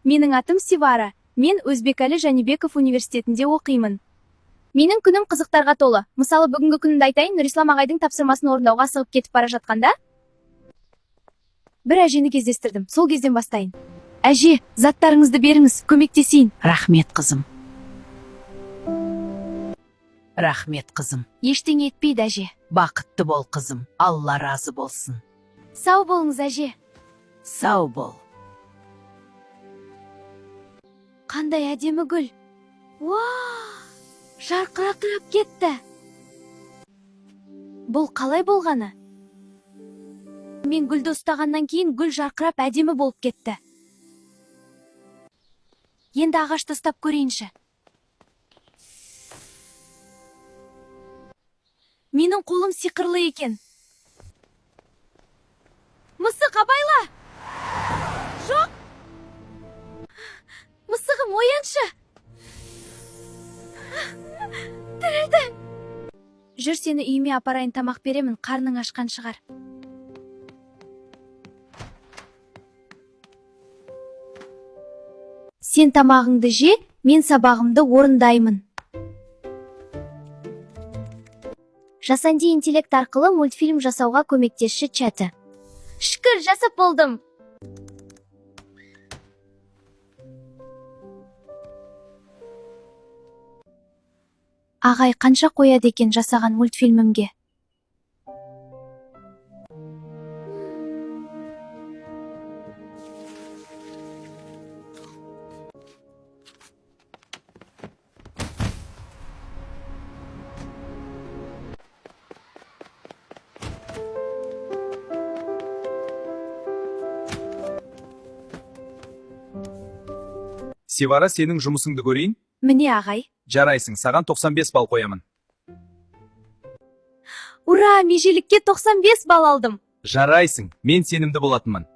Менің атым Севара. Мен Өзбекәлі Жәнібеков университетінде оқимын. Менің күнім қызықтарға толы. Мысалы, бүгінгі күнімді айтайын, Нұрислам ағайдың тапсырмасын орындауға асығып кетіп бара жатқанда, бір әжені кездестірдім. Сол кезден бастайын. Әже, заттарыңызды беріңіз, көмектесейін. Рахмет, қызым. Рахмет, қызым. Ештеңе етпейді, әже. Бақытты бол, қызым. Алла разы болсын. Сау болыңыз, әже. Сау бол. Қандай әдемі гүл. Жарқырап кетті. Бұл қалай болғаны? Мен гүлді ұстағаннан кейін гүл жарқырап әдемі болып кетті. Енді ағашты ұстап көрейінші. Менің қолым сиқырлы екен. Мысық, абайла! Жоқ! Мысығым, ояншы! Тірілді! Жүр, сені үйіме апарайын, тамақ беремін, қарның ашқан шығар. Сен тамағыңды же, мен сабағымды орындаймын. Жасанды интеллект арқылы мультфильм жасауға көмектесші чаты. Шүкір, жасап болдым. Ағай қанша қояды екен жасаған мультфильмімге? Севара, сенің жұмысыңды көрейін? Міне, ағай. Жарайсың, саған 95 балл қоямын. Ура, межелікке 95 балл алдым. Жарайсың, мен сенімді болатынмын.